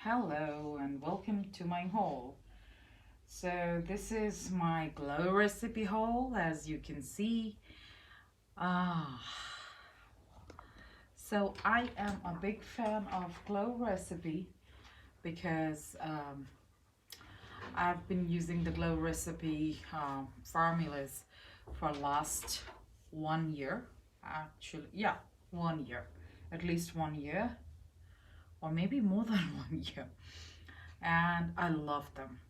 Hello and welcome to my haul. So this is my glow recipe haul, as you can see. Ah, so I am a big fan of glow recipe because I've been using the glow recipe formulas for last 1 year. Actually, yeah, 1 year, at least 1 year, or maybe more than 1 year, and I love them.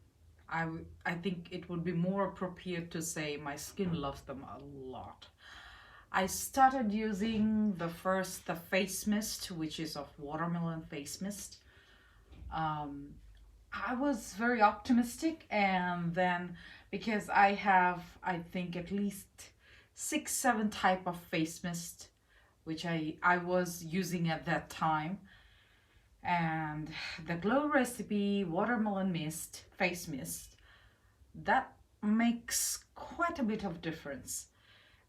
I think it would be more appropriate to say my skin loves them a lot. I started using the face mist, which is of watermelon face mist. Um, I was very optimistic, and then because I think at least 6, 7 type of face mist, which I was using at that time, and the glow recipe watermelon mist face mist, that makes quite a bit of difference.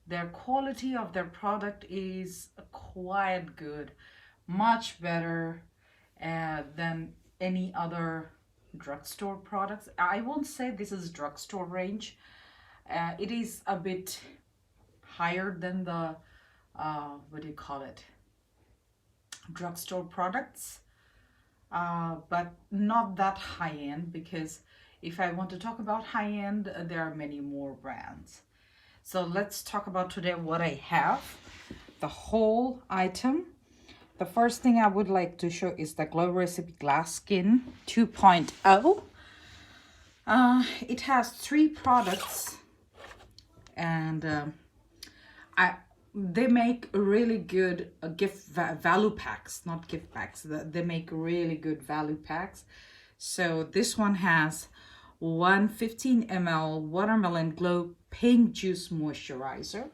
Their quality of their product is quite good, much better than any other drugstore products. I won't say this is drugstore range. It is a bit higher than the what do you call it, drugstore products, but not that high end, because if I want to talk about high end, there are many more brands. So let's talk about today what I have, the whole item. The first thing I would like to show is the Glow Recipe Glass Skin 2.0. It has 3 products, and they make really good value packs, not gift packs. They make really good value packs. So this one has 115 ml watermelon glow pink juice moisturizer,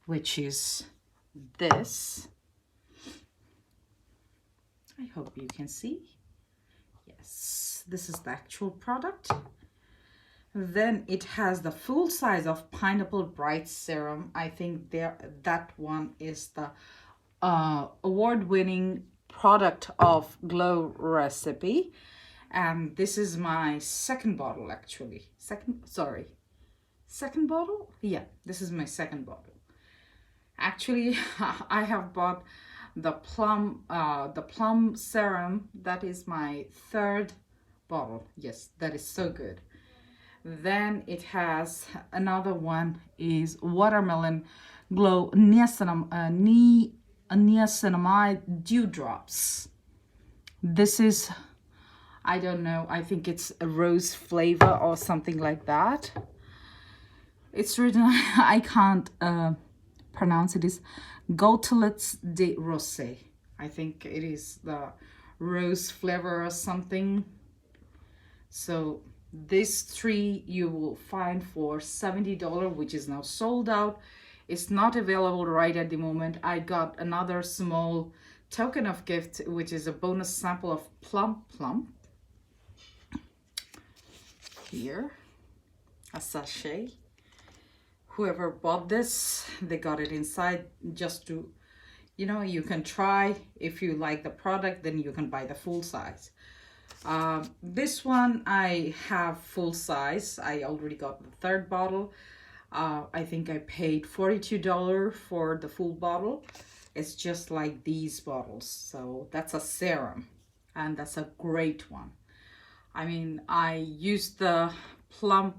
which is this. I hope you can see. Yes, this is the actual product. Then it has the full size of Pineapple Bright Serum. I think that one is the award-winning product of Glow Recipe. And this is my second bottle, actually. Second bottle? Yeah, this is my second bottle. Actually, I have bought the plum serum. That is my third bottle. Yes, that is so good. Then it has another one, is watermelon glow niacinamide dew drops. This is, I don't know, I think it's a rose flavor or something like that. It's written, I can't pronounce it, is Goutelets de Rosé. I think it is the rose flavor or something. So these 3 you will find for $70, which is now sold out. It's not available right at the moment. I got another small token of gift, which is a bonus sample of plum. Here, a sachet. Whoever bought this, they got it inside just to, you can try. If you like the product, then you can buy the full size. This one I have full size. I already got the third bottle. I think I paid $42 for the full bottle. It's just like these bottles. So that's a serum, and that's a great one. I mean, I used the plum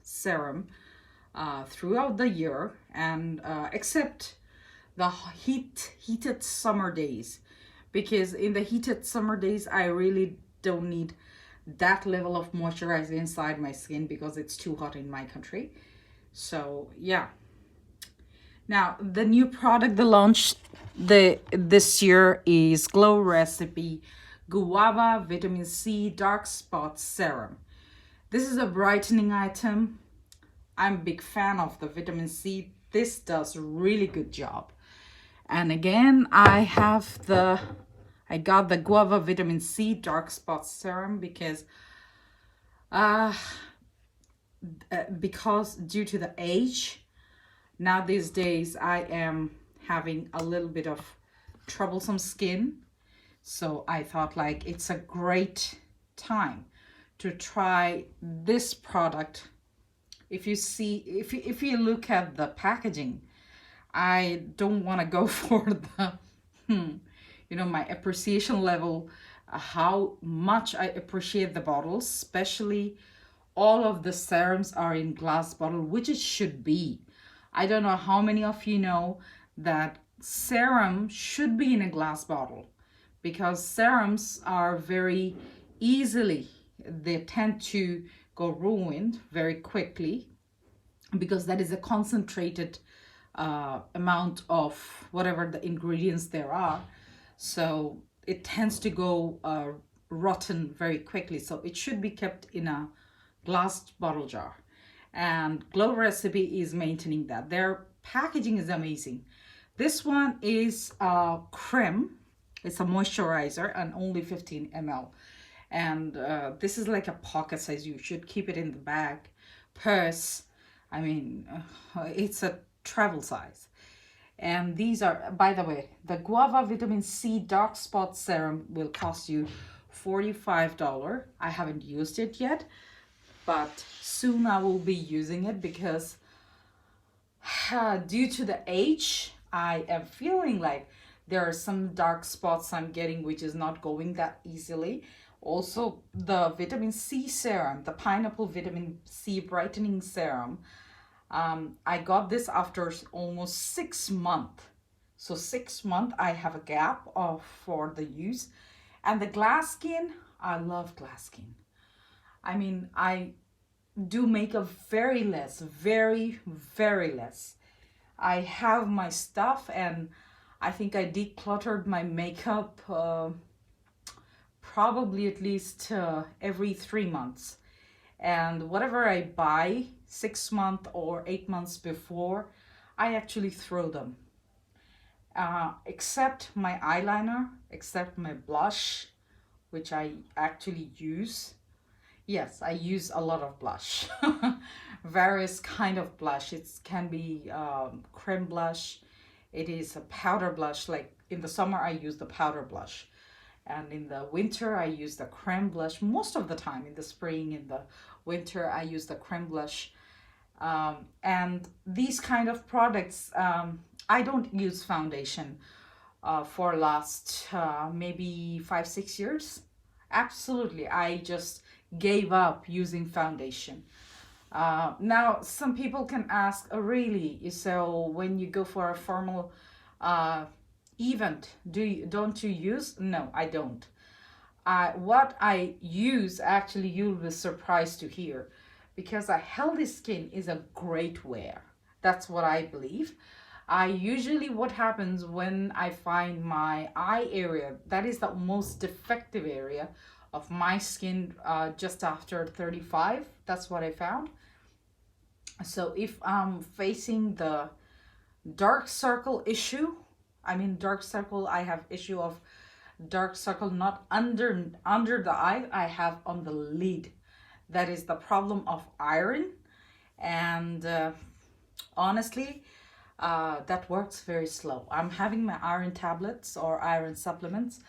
serum throughout the year, and except the heated summer days, because in the heated summer days I really don't need that level of moisturizer inside my skin because it's too hot in my country. So yeah. Now the new product they launched this year is Glow Recipe Guava Vitamin C Dark Spot Serum. This is a brightening item. I'm a big fan of the vitamin C. This does a really good job. And again, I got the Guava Vitamin C Dark Spot Serum because due to the age, now these days I am having a little bit of troublesome skin. So I thought like it's a great time to try this product. If you see, if you look at the packaging, I don't want to go for the, you know, my appreciation level, how much I appreciate the bottles, especially all of the serums are in glass bottle, which it should be. I don't know how many of you know that serum should be in a glass bottle, because serums are very easily, they tend to go ruined very quickly, because that is a concentrated amount of whatever the ingredients there are. So it tends to go rotten very quickly. So it should be kept in a glass bottle jar. And Glow Recipe is maintaining that. Their packaging is amazing. This one is creme. It's a moisturizer and only 15 ml. And this is like a pocket size. You should keep it in the bag, purse. I mean, it's a travel size. And these are, by the way, the Guava Vitamin C Dark Spot Serum will cost you $45. I haven't used it yet, but soon I will be using it, because due to the age, I am feeling like there are some dark spots I'm getting which is not going that easily. Also, the vitamin C serum, the pineapple vitamin C brightening serum, I got this after almost 6 months. So 6 months I have a gap for the use. And the glass skin, I love glass skin. I mean, I do makeup very less, very less. I have my stuff, and I think I decluttered my makeup probably at least every 3 months. And whatever I buy 6 months or 8 months before, I actually throw them. Except my eyeliner, except my blush, which I actually use. Yes, I use a lot of blush. Various kind of blush. It can be creme blush. It is a powder blush. Like in the summer, I use the powder blush. And in the winter, I use the creme blush. Most of the time, in the spring, in the winter, I use the creme blush. And these kind of products, I don't use foundation for last maybe 5-6 years. Absolutely, I just gave up using foundation. Now, some people can ask, oh, really? So when you go for a formal event, don't you use? No, I don't. What I use, actually, you'll be surprised to hear, because a healthy skin is a great wear. That's what I believe. What happens when I find my eye area, that is the most defective area of my skin just after 35. That's what I found. So if I'm facing the dark circle issue, dark circle, I have issue of dark circle not under the eye, I have on the lid. That is the problem of iron. And honestly, that works very slow. I'm having my iron tablets or iron supplements,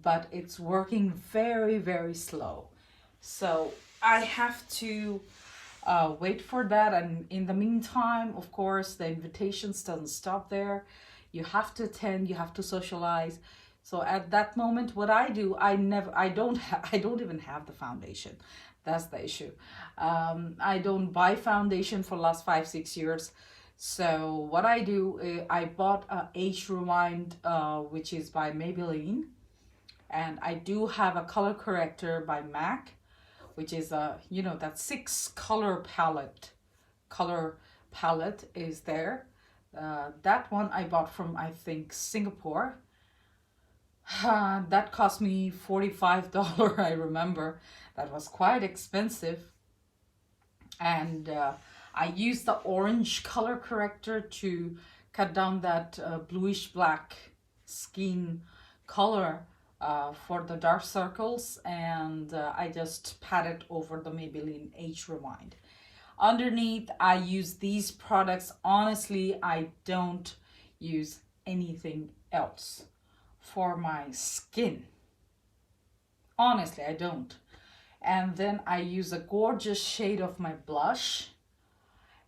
but it's working very slow. So I have to wait for that. And in the meantime, of course, the invitations doesn't stop there. You have to attend, you have to socialize. So at that moment, what I do, I don't even have the foundation. That's the issue. I don't buy foundation for the last 5-6 years. So what I do, I bought a Age Rewind, which is by Maybelline. And I do have a color corrector by MAC, which is that 6 color palette is there. That one I bought from, I think, Singapore. That cost me $45, I remember. That was quite expensive. And I used the orange color corrector to cut down that bluish black skin color for the dark circles. And I just patted over the Maybelline Age Rewind. Underneath, I use these products. Honestly, I don't use anything else for my skin. Honestly, I don't. And then I use a gorgeous shade of my blush.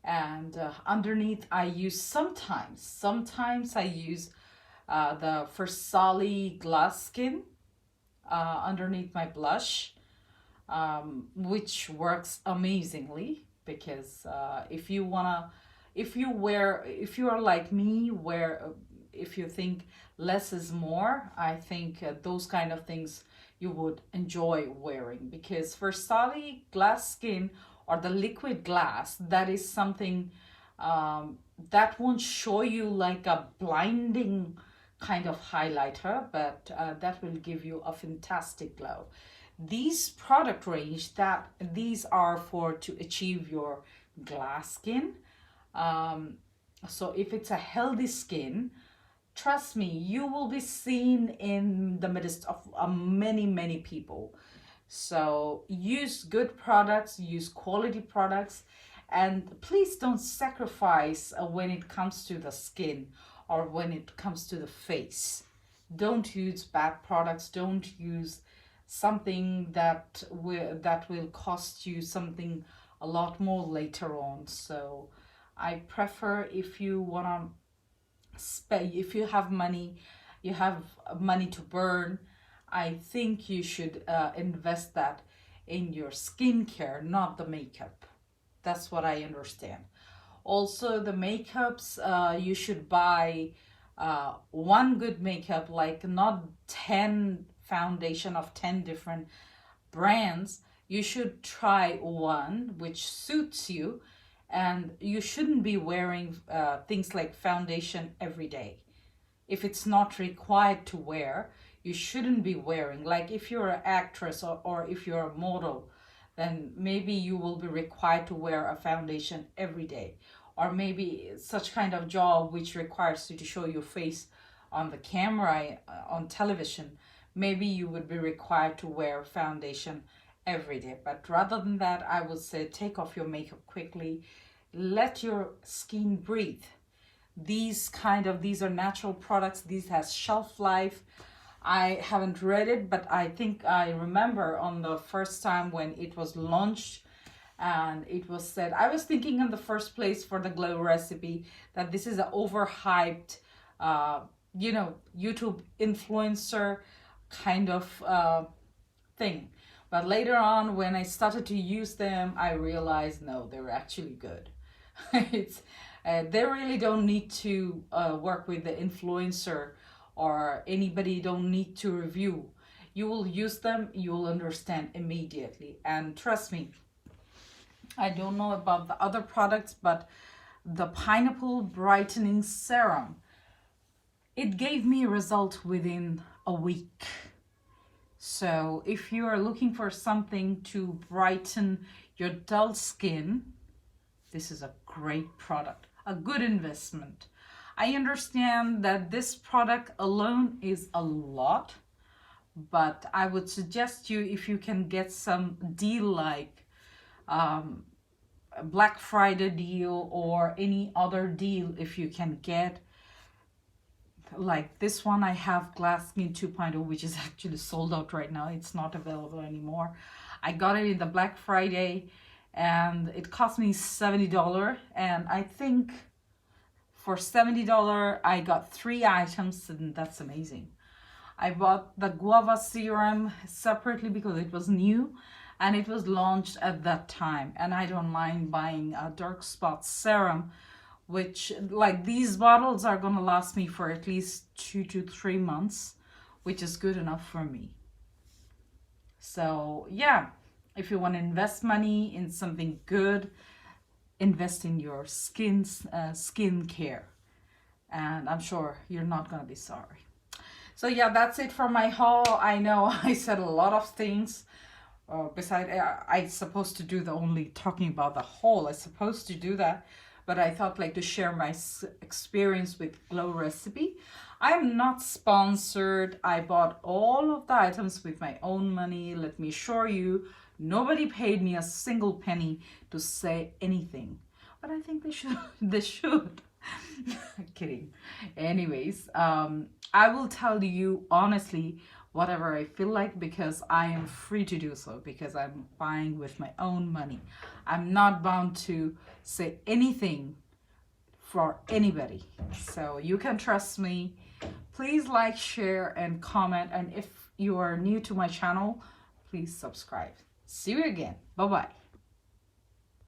And underneath I use sometimes I use the Versali Glass Skin underneath my blush, which works amazingly because if you are like me, where if you think less is more, I think those kind of things you would enjoy wearing, because for Sally Glass Skin or the liquid glass, that is something that won't show you like a blinding kind of highlighter, but that will give you a fantastic glow. These product range, that these are for to achieve your glass skin. So if it's a healthy skin, trust me, you will be seen in the midst of many people. So use good products, use quality products, and please don't sacrifice when it comes to the skin or when it comes to the face. Don't use bad products. Don't use something that will cost you something a lot more later on. So I prefer, if you want to if you have money, you have money to burn, I think you should invest that in your skincare, not the makeup. That's what I understand. Also, the makeups, you should buy one good makeup, like not 10 foundation of 10 different brands. You should try one which suits you, and you shouldn't be wearing things like foundation every day. If it's not required to wear, you shouldn't be wearing. Like if you're an actress or if you're a model, then maybe you will be required to wear a foundation every day. Or maybe such kind of job which requires you to show your face on the camera, on television, maybe you would be required to wear foundation every day. But rather than that, I would say take off your makeup quickly. Let your skin breathe. These are natural products. These has shelf life. I haven't read it, but I think I remember on the first time when it was launched, and it was said, I was thinking in the first place for the glow recipe that this is an overhyped YouTube influencer kind of thing. But later on, when I started to use them, I realized no, they were actually good. It's they really don't need to work with the influencer, or anybody don't need to review. You will use them, you will understand immediately. And trust me, I don't know about the other products, but the Pineapple Brightening Serum, it gave me a result within a week. So if you are looking for something to brighten your dull skin, this is a great product, a good investment. I understand that this product alone is a lot, but I would suggest you, if you can get some deal like Black Friday deal or any other deal, if you can get like this one. I have Glass Skin 2.0, which is actually sold out right now. It's not available anymore. I got it in the Black Friday and it cost me $70, and I think for $70 I got 3 items, and that's amazing. I bought the Guava serum separately because it was new and it was launched at that time, and I don't mind buying a dark spot serum, which like these bottles are gonna last me for at least 2 to 3 months, which is good enough for me. So yeah, if you want to invest money in something good, invest in your skin care, and I'm sure you're not gonna be sorry. So yeah, that's it for my haul. I know I said a lot of things. Besides, I supposed to do the only talking about the haul. I supposed to do that, but I thought like to share my experience with Glow Recipe. I am not sponsored. I bought all of the items with my own money. Let me assure you, nobody paid me a single penny to say anything. But I think they should. They should. Kidding. Anyways, I will tell you honestly, whatever I feel like, because I am free to do so, because I'm buying with my own money. I'm not bound to say anything for anybody. So you can trust me. Please like, share, and comment. And if you are new to my channel, please subscribe. See you again. Bye-bye.